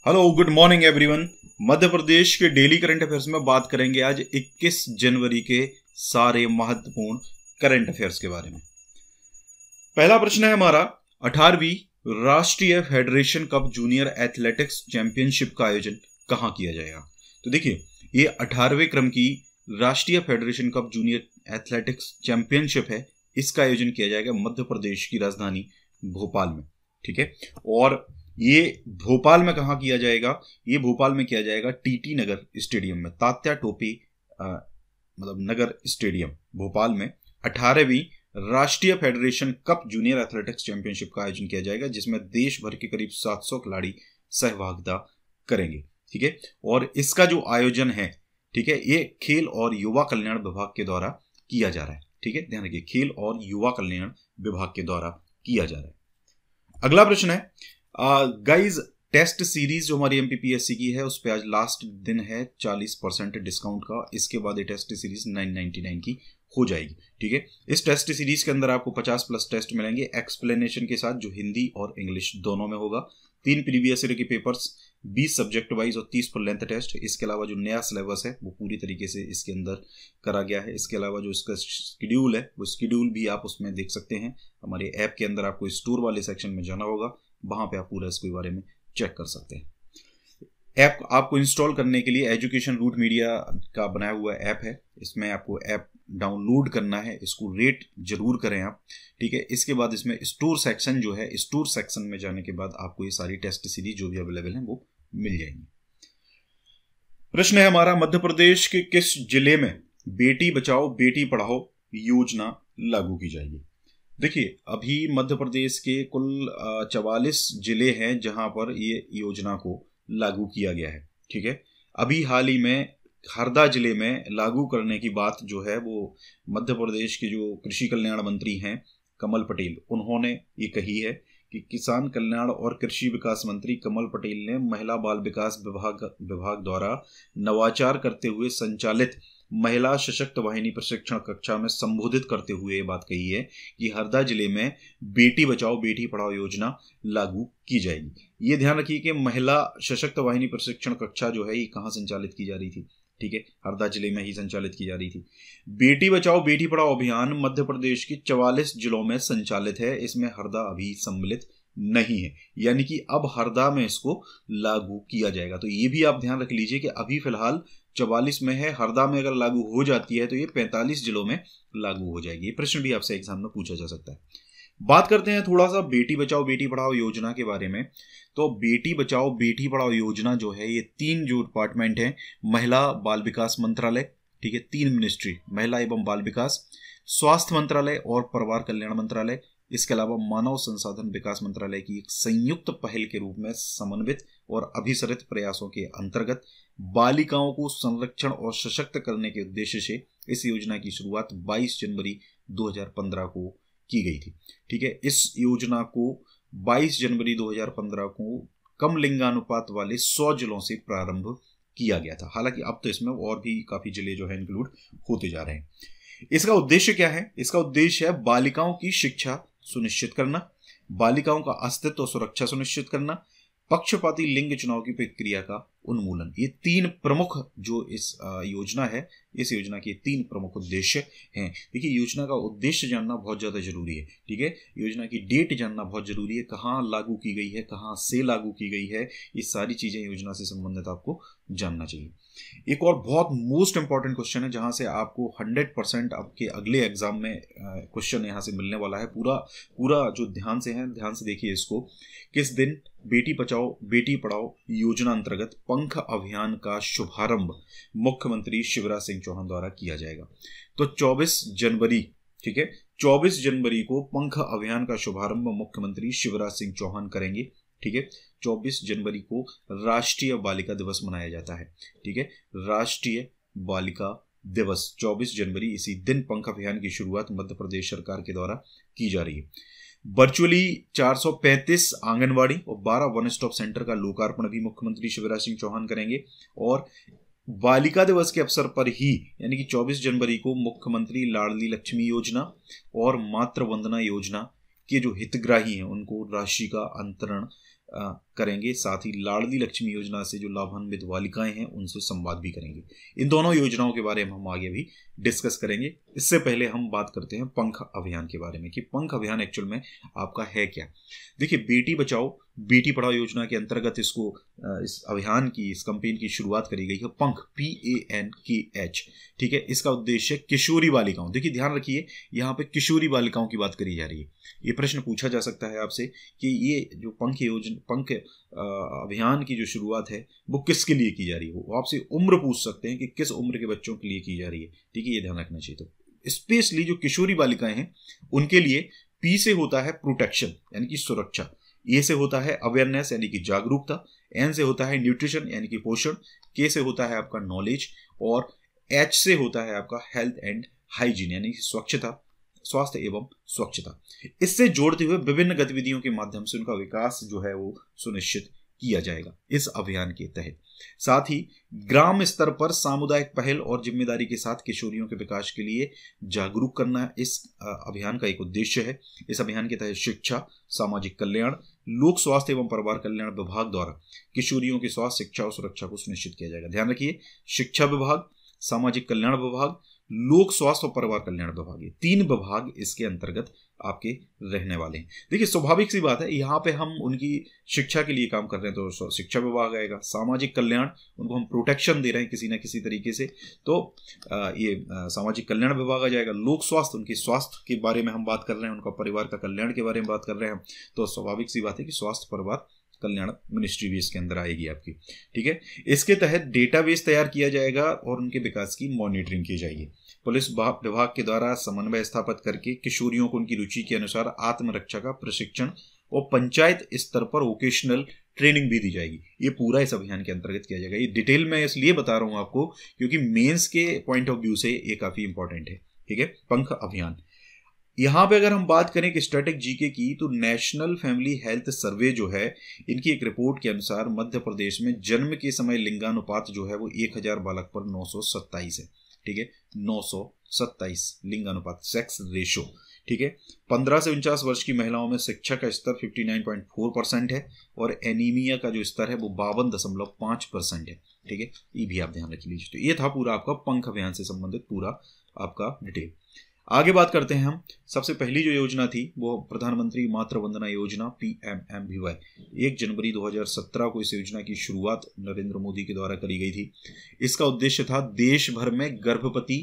Hello good morning everyone. Madhya Pradesh के daily current affairs में बात करेंगे आज 21 जनवरी के सारे महत्वपूर्ण करंट अफेयर्स के बारे में। पहला प्रश्न है हमारा, 18वीं राष्ट्रीय federation cup junior athletics championship का आयोजन कहां किया जाएगा। तो देखिए, ये 18वें क्रम की राष्ट्रीय federation cup junior athletics championship है। इसका आयोजन किया जाएगा मध्य प्रदेश की राजधानी भोपाल में। ठीक है, और ये भोपाल में कहाँ किया जाएगा? ये भोपाल में किया जाएगा टीटी नगर स्टेडियम में, तात्या टोपे नगर स्टेडियम भोपाल में 18वीं राष्ट्रीय federation cup junior athletics championship का आयोजन किया जाएगा, जिसमें देश भर के करीब 700 खिलाड़ी सहभागिता करेंगे। ठीक है, और इसका जो आयोजन है, ठीक है, ये खेल और युवा कल्याण विभाग के द्वारा किया जा रहा है। ठीक है, ध्यान रखिए, खेल और युवा कल्याण विभाग के द्वारा किया जा रहा है। अगला प्रश्न है, गाइज टेस्ट सीरीज जो हमारी एमपीपीएससी की है, उस पे आज लास्ट दिन है 40% डिस्काउंट का। इसके बाद ये टेस्ट सीरीज 999 की हो जाएगी। ठीक है, इस टेस्ट सीरीज के अंदर आपको 50+ टेस्ट मिलेंगे एक्सप्लेनेशन के साथ, जो हिंदी और इंग्लिश दोनों में होगा। 3 प्रीवियस ईयर के पेपर्स, 20 सब्जेक्ट वाइज और 30 फुल लेंथ टेस्ट। इसके अलावा जो नया सिलेबस है वो पूरी तरीके से इसके अंदर करा गया है। इसके अलावा जो इसका शेड्यूल है, वो शेड्यूल भी आप उसमें देख सकते हैं। हमारे ऐप के अंदर आपको स्टोर वाले सेक्शन में जाना होगा, वहां पे आप पूरा इसके बारे में चेक कर सकते हैं। ऐप आपको इंस्टॉल करने के लिए एजुकेशन रूट मीडिया का बनाया हुआ ऐप है, इसमें आपको ऐप डाउनलोड करना है। इसको रेट जरूर करें आप। ठीक है, इसके बाद इसमें स्टोर सेक्शन जो है, स्टोर सेक्शन में जाने के बाद आपको ये सारी टेस्ट सीरीज जो भी अवेलेबल है वो मिल जाएंगी। प्रश्न है हमारा, मध्य प्रदेश के किस जिले में बेटी बचाओ बेटी पढ़ाओ योजना लागू की जाएगी? देखिए, अभी मध्य प्रदेश के कुल 44 जिले हैं जहां पर ये योजना को लागू किया गया है। ठीक है, अभी हाल ही में हरदा जिले में लागू करने की बात जो है वो मध्य प्रदेश के जो कृषि कल्याण मंत्री हैं कमल पटेल, उन्होंने ये कही है कि किसान कल्याण और कृषि विकास मंत्री कमल पटेल ने महिला बाल विकास विभाग द्वारा नवाचार करते हुए संचालित महिला सशक्त वाहिनी प्रशिक्षण कक्षा में संबोधित करते हुए ये बात कही है कि हरदा जिले में बेटी बचाओ बेटी पढ़ाओ योजना लागू की जाएगी। ये ध्यान रखिए कि महिला सशक्त वाहिनी प्रशिक्षण कक्षा जो है ये कहाँ संचालित की जा रही थी? ठीक है, हरदा जिले में ही संचालित की जा रही थी। बेटी बचाओ बेटी पढ़ाओ अभियान मध्य प्रदेश के 44 जिलों में संचालित है, इसमें हरदा अभी सम्मिलित नहीं है, यानी कि अब हरदा में इसको लागू किया जाएगा। तो ये भी आप ध्यान रख लीजिए कि अभी फिलहाल 44 में है, हरदा में अगर लागू हो जाती है तो ये 45 जिलों में लागू हो जाएगी। ये प्रश्न भी आपसे एग्जाम में पूछा जा सकता है। बात करते हैं थोड़ा सा बेटी बचाओ बेटी पढ़ाओ योजना के बारे में। तो बेटी बचाओ बेटी पढ़ाओ योजना जो है, ये 3 जो डिपार्टमेंट है, महिला बाल विकास मंत्रालय, ठीक है, 3 मिनिस्ट्री, महिला एवं बाल विकास, स्वास्थ्य मंत्रालय और परिवार कल्याण मंत्रालय, इसके अलावा मानव संसाधन विकास मंत्रालय की एक संयुक्त पहल के रूप में समन्वित और अभिसरित प्रयासों के अंतर्गत बालिकाओं को संरक्षण और सशक्त करने के उद्देश्य से इस योजना की शुरुआत 22 जनवरी 2015 को की गई थी। ठीक है, इस योजना को 22 जनवरी 2015 को कम लिंगानुपात वाले 100 जिलों से प्रारंभ किया गया था। हालांकि अब तो इसमें और भी काफी जिले जो है इंक्लूड होते जा रहे हैं। इसका उद्देश्य क्या है? इसका उद्देश्य है बालिकाओं की शिक्षा सुनिश्चित करना, बालिकाओं का अस्तित्व और सुरक्षा सुनिश्चित करना, पक्षपाती लिंग चुनाव की प्रक्रिया का उन्मूलन। ये 3 प्रमुख जो इस योजना है, इस योजना के 3 प्रमुख उद्देश्य हैं। देखिए, योजना का उद्देश्य जानना बहुत ज़्यादा जरूरी है। ठीक है, योजना की डेट जानना बहुत जरूरी है, कहाँ लागू की गई है, कहाँ से लागू की गई है, ये सारी चीज़ें योजना से संबंधित आपको जानना चाहिए। एक और बहुत मोस्ट इंपॉर्टेंट क्वेश्चन है, जहां से आपको 100% आपके अगले एग्जाम में क्वेश्चन यहां से मिलने वाला है। पूरा जो ध्यान से देखिए इसको। किस दिन बेटी बचाओ बेटी पढ़ाओ योजना अंतर्गत पंख अभियान का शुभारंभ मुख्यमंत्री शिवराज सिंह चौहान द्वारा किया जाएगा? तो 24 जनवरी, ठीक है, 24 जनवरी को पंख अभियान का शुभारंभ मुख्यमंत्री शिवराज सिंह चौहान करेंगे। ठीक है, 24 जनवरी को राष्ट्रीय बालिका दिवस मनाया जाता है। ठीक है, राष्ट्रीय बालिका दिवस 24 जनवरी, इसी दिन पंख अभियान की शुरुआत मध्य प्रदेश सरकार के द्वारा की जा रही है। वर्चुअली 435 आंगनवाड़ी और 12 वन स्टॉप सेंटर का लोकार्पण भी मुख्यमंत्री शिवराज सिंह चौहान करेंगे। और बालिका दिवस के अवसर पर ही, यानी कि 24 जनवरी को मुख्यमंत्री लाडली लक्ष्मी योजना और मातृ वंदना योजना के जो हितग्राही हैं उनको राशि का अंतरण करेंगे, साथ ही लाडली लक्ष्मी योजना से जो लाभान्वित बालिकाएं हैं उनसे संवाद भी करेंगे। इन दोनों योजनाओं के बारे में हम आगे भी डिस्कस करेंगे। इससे पहले हम बात करते हैं पंख अभियान के बारे में कि पंख अभियान एक्चुअल में आपका है क्या। देखिए, बेटी बचाओ बेटी पढ़ाओ योजना के अंतर्गत इस अभियान की, इस कैंपेन की शुरुआत करी गई है। पंख, PANKH, ठीक है। इसका उद्देश्य किशोरी बालिकाओं, देखिए ध्यान रखिए यहाँ पे किशोरी बालिकाओं की बात करी जा रही है। ये प्रश्न पूछा जा सकता है आपसे कि ये जो पंख अभियान की जो शुरुआत है वो किसके लिए की जा रही है। वो आपसे उम्र पूछ सकते हैं कि किस उम्र के बच्चों के लिए की जा रही है, ठीक है, ये ध्यान रखना चाहिए। तो स्पेशली जो किशोरी बालिकाएं हैं उनके लिए P से होता है प्रोटेक्शन यानी कि सुरक्षा, A से होता है अवेयरनेस यानी कि जागरूकता, N से होता है न्यूट्रिशन यानी कि पोषण, K से होता है आपका नॉलेज और H से होता है आपका हेल्थ एंड हाइजीन यानी कि स्वच्छता, स्वास्थ्य एवं स्वच्छता। इससे जोड़ते हुए विभिन्न गतिविधियों के माध्यम से उनका विकास जो है वो सुनिश्चित किया जाएगा इस अभियान के तहत। साथ ही ग्राम स्तर पर सामुदायिक पहल और जिम्मेदारी के साथ किशोरियों के विकास के लिए जागरूक करना इस अभियान का एक उद्देश्य है। इस अभियान के तहत शिक्षा, सामाजिक कल्याण, लोक स्वास्थ्य एवं परिवार कल्याण विभाग द्वारा किशोरियों की स्वास्थ्य, शिक्षा और सुरक्षा को सुनिश्चित किया जाएगा। ध्यान रखिए, शिक्षा विभाग, सामाजिक कल्याण विभाग, लोक स्वास्थ्य और परिवार कल्याण विभाग, ये 3 विभाग इसके अंतर्गत आपके रहने वाले हैं। देखिए, स्वाभाविक सी बात है, यहाँ पे हम उनकी शिक्षा के लिए काम कर रहे हैं तो शिक्षा विभाग आएगा। सामाजिक कल्याण, उनको हम प्रोटेक्शन दे रहे हैं किसी ना किसी तरीके से, तो ये सामाजिक कल्याण विभाग आ जाएगा। लोक स्वास्थ्य, उनके स्वास्थ्य के बारे में हम बात कर रहे हैं, उनका परिवार का कल्याण के बारे में बात कर रहे हैं, तो स्वाभाविक सी बात है कि स्वास्थ्य परिवार कल्याण मिनिस्ट्री भी इसके अंदर आएगी आपकी, ठीक है। इसके तहत डेटाबेस तैयार किया जाएगा और उनके विकास की मॉनिटरिंग की जाएगी। पुलिस विभाग के द्वारा समन्वय स्थापित करके किशोरियों को उनकी रुचि के अनुसार आत्मरक्षा का प्रशिक्षण और पंचायत स्तर पर वोकेशनल ट्रेनिंग भी दी जाएगी। ये पूरा इस अभियान के अंतर्गत किया जाएगा। ये डिटेल में इसलिए बता रहा हूं आपको क्योंकि मेंस के पॉइंट ऑफ व्यू से ये काफी इंपॉर्टेंट है, ठीक है। पंख अभियान, यहाँ पे अगर हम बात करें कि स्टैटिक जीके की, तो नेशनल फैमिली हेल्थ सर्वे जो है, इनकी एक रिपोर्ट के अनुसार मध्य प्रदेश में जन्म के समय लिंगानुपात जो है वो 1000 बालक पर 927 है, ठीक है, 927 लिंगानुपात, सेक्स रेशो, ठीक है। 15 से 49 वर्ष की महिलाओं में शिक्षा का स्तर 59.4% है और एनीमिया का जो स्तर है वो 52.5% है, ठीक है। ये भी आप ध्यान रख लीजिए। तो ये था पूरा आपका पंख अभियान से संबंधित पूरा आपका डिटेल। आगे बात करते हैं हम। सबसे पहली जो योजना थी वो प्रधानमंत्री मातृ वंदना योजना, PMMVY। 1 जनवरी 2017 को इस योजना की शुरुआत नरेंद्र मोदी के द्वारा करी गई थी। इसका उद्देश्य था देश भर में गर्भवती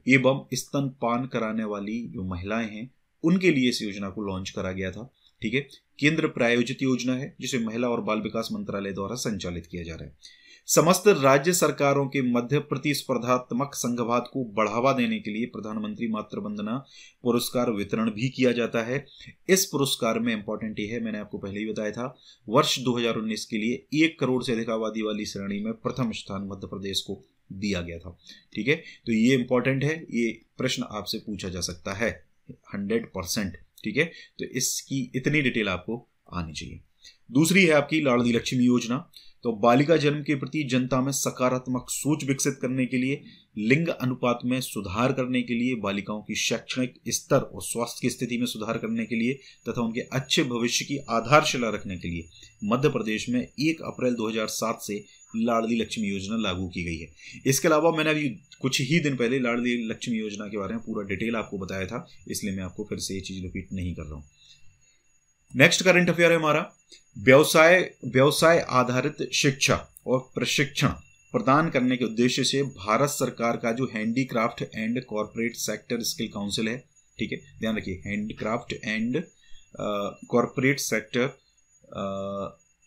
एवं स्तनपान कराने वाली जो महिलाएं हैं उनके लिए इस योजना को लॉन्च करा गया था, ठीक है। केंद्र प्रायोजित योजना है जिसे महिला और बाल विकास मंत्रालय द्वारा संचालित किया जा रहा है। समस्त राज्य सरकारों के मध्य प्रतिस्पर्धात्मक संघवाद को बढ़ावा देने के लिए प्रधानमंत्री मातृ वंदना पुरस्कार वितरण भी किया जाता है। इस पुरस्कार में इंपॉर्टेंट ये है, मैंने आपको पहले ही बताया था, वर्ष 2019 के लिए 1 करोड़ से अधिक आबादी वाली श्रेणी में प्रथम स्थान मध्य प्रदेश को दिया गया था, ठीक है। तो ये इंपॉर्टेंट है, ये प्रश्न आपसे पूछा जा सकता है 100%, ठीक है। तो इसकी इतनी डिटेल आपको आनी चाहिए। दूसरी है आपकी लाडली लक्ष्मी योजना। तो बालिका जन्म के प्रति जनता में सकारात्मक सोच विकसित करने के लिए, लिंग अनुपात में सुधार करने के लिए, बालिकाओं की शैक्षणिक स्तर और स्वास्थ्य की स्थिति में सुधार करने के लिए तथा उनके अच्छे भविष्य की आधारशिला रखने के लिए मध्य प्रदेश में 1 अप्रैल 2007 से लाडली लक्ष्मी योजना लागू की गई है। इसके अलावा मैंने अभी कुछ ही दिन पहले लाडली लक्ष्मी योजना के बारे में पूरा डिटेल आपको बताया था, इसलिए मैं आपको फिर से ये चीज रिपीट नहीं कर रहा हूँ। नेक्स्ट करंट अफेयर है हमारा, व्यवसाय आधारित शिक्षा और प्रशिक्षण प्रदान करने के उद्देश्य से भारत सरकार का जो handicraft and corporate sector skill council है, ठीक है, ध्यान रखिए, handicraft and corporate sector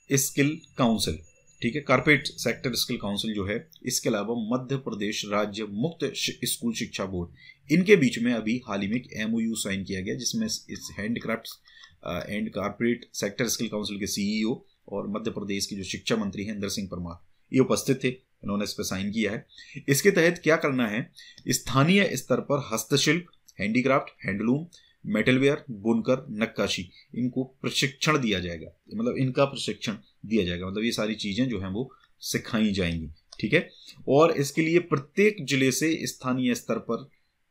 skill council, ठीक है, कॉर्पोरेट सेक्टर स्किल काउंसिल जो है, इसके अलावा मध्य प्रदेश राज्य मुक्त स्कूल शिक्षा बोर्ड, इनके बीच में अभी हाल ही में एक MOU साइन किया गया जिसमें इस handicraft and corporate sector skill council के CEO और मध्य प्रदेश के जो शिक्षा मंत्री हैं इंदर सिंह परमार, ये उपस्थित थे, इन्होंने इस पर साइन किया है। इसके तहत क्या करना है, स्थानीय स्तर पर हस्तशिल्प, हैंडीक्राफ्ट, हैंडलूम, मेटलवेयर, बुनकर, नक्काशी, इनको प्रशिक्षण दिया जाएगा, मतलब इनका प्रशिक्षण दिया जाएगा, मतलब ये सारी चीजें जो हैं वो सिखाई जाएंगी, ठीक है। और इसके लिए प्रत्येक जिले से स्थानीय स्तर पर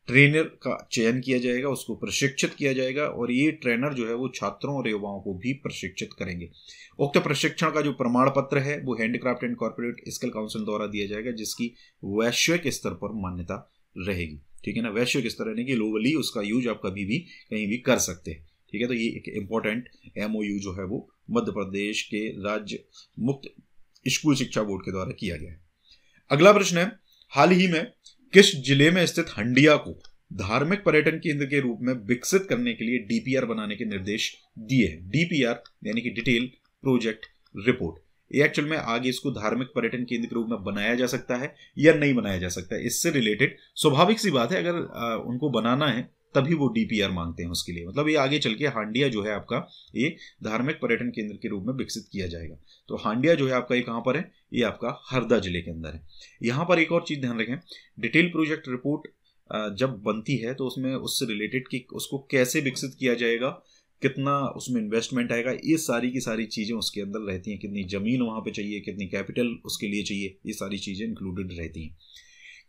ट्रेनर का चयन किया जाएगा, उसको प्रशिक्षित किया जाएगा और ये ट्रेनर जो है वो छात्रों और युवाओं को भी प्रशिक्षित करेंगे। उक्त प्रशिक्षण का जो प्रमाण पत्र है वो handicraft and corporate skill council द्वारा दिया जाएगा, जिसकी वैश्विक स्तर पर मान्यता रहेगी। ठीक है ना, वैश्विक स्तर यानी कि ग्लोबली उसका यूज आप कभी भी कहीं भी कर सकते हैं। ठीक है, तो ये एक इंपॉर्टेंट MOU जो है वो मध्य प्रदेश के राज्य मुक्त स्कूल शिक्षा बोर्ड के द्वारा किया गया है। अगला प्रश्न है, हाल ही में किस जिले में स्थित हंडिया को धार्मिक पर्यटन केंद्र के रूप में विकसित करने के लिए DPR बनाने के निर्देश दिए हैं? DPR यानी कि डिटेल प्रोजेक्ट रिपोर्ट। ये एक्चुअल में आगे इसको धार्मिक पर्यटन केंद्र के रूप में बनाया जा सकता है या नहीं बनाया जा सकता है, इससे रिलेटेड स्वाभाविक सी बात है, अगर उनको बनाना है तभी वो DPR मांगते हैं उसके लिए। मतलब ये आगे चल के हांडिया जो है आपका ये धार्मिक पर्यटन केंद्र के रूप में विकसित किया जाएगा। तो हांडिया जो है आपका ये कहाँ पर है? ये आपका हरदा जिले के अंदर है। यहाँ पर एक और चीज ध्यान रखें, डिटेल प्रोजेक्ट रिपोर्ट जब बनती है तो उसमें उससे रिलेटेड कि उसको कैसे विकसित किया जाएगा, कितना उसमें इन्वेस्टमेंट आएगा, ये सारी की सारी चीजें उसके अंदर रहती हैं। कितनी जमीन वहां पे चाहिए, कितनी कैपिटल उसके लिए चाहिए, ये सारी चीजें इंक्लूडेड रहती हैं।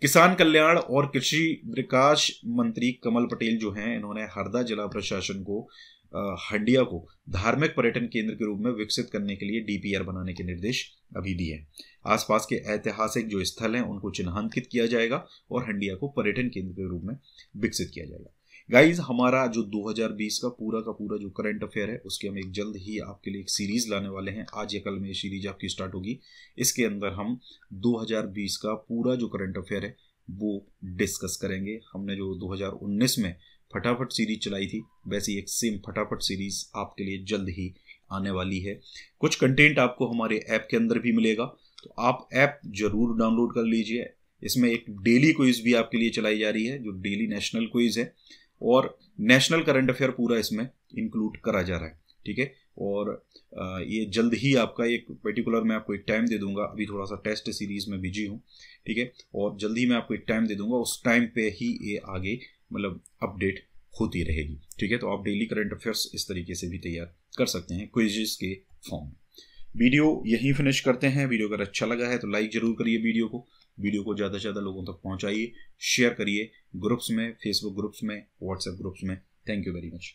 किसान कल्याण और कृषि विकास मंत्री कमल पटेल जो हैं, इन्होंने हरदा जिला प्रशासन को हंडिया को धार्मिक पर्यटन केंद्र के रूप में विकसित करने के लिए DPR बनाने के निर्देश अभी दिए हैं। आसपास के ऐतिहासिक जो स्थल हैं उनको चिन्हांकित किया जाएगा और हंडिया को पर्यटन केंद्र के रूप में विकसित किया जाएगा। गाइज, हमारा जो 2020 का पूरा जो करंट अफेयर है उसके हम एक जल्द ही आपके लिए एक सीरीज लाने वाले हैं। आज या कल में ये सीरीज आपकी स्टार्ट होगी। इसके अंदर हम 2020 का पूरा जो करंट अफेयर है वो डिस्कस करेंगे। हमने जो 2019 में फटाफट सीरीज चलाई थी, वैसी एक सेम फटाफट सीरीज आपके लिए जल्द ही आने वाली है। कुछ कंटेंट आपको हमारे ऐप के अंदर भी मिलेगा, तो आप ऐप जरूर डाउनलोड कर लीजिए। इसमें एक डेली क्विज भी आपके लिए चलाई जा रही है, जो डेली नेशनल क्विज है, और नेशनल करंट अफेयर पूरा इसमें इंक्लूड करा जा रहा है। ठीक है, और ये जल्द ही आपका एक पर्टिकुलर मैं आपको एक टाइम दे दूंगा। अभी थोड़ा सा टेस्ट सीरीज में बिजी हूँ। ठीक है, और जल्द ही मैं आपको एक टाइम दे दूंगा, उस टाइम पे ही ये आगे मतलब अपडेट होती रहेगी। ठीक है, तो आप डेली करंट अफेयर्स इस तरीके से भी तैयार कर सकते हैं क्विजेस के फॉर्म में। वीडियो यहीं फिनिश करते हैं। वीडियो अगर अच्छा लगा है तो लाइक जरूर करिए वीडियो को ज़्यादा से ज़्यादा लोगों तक पहुंचाइए, शेयर करिए ग्रुप्स में, फेसबुक ग्रुप्स में, व्हाट्सएप ग्रुप्स में। Thank you very much.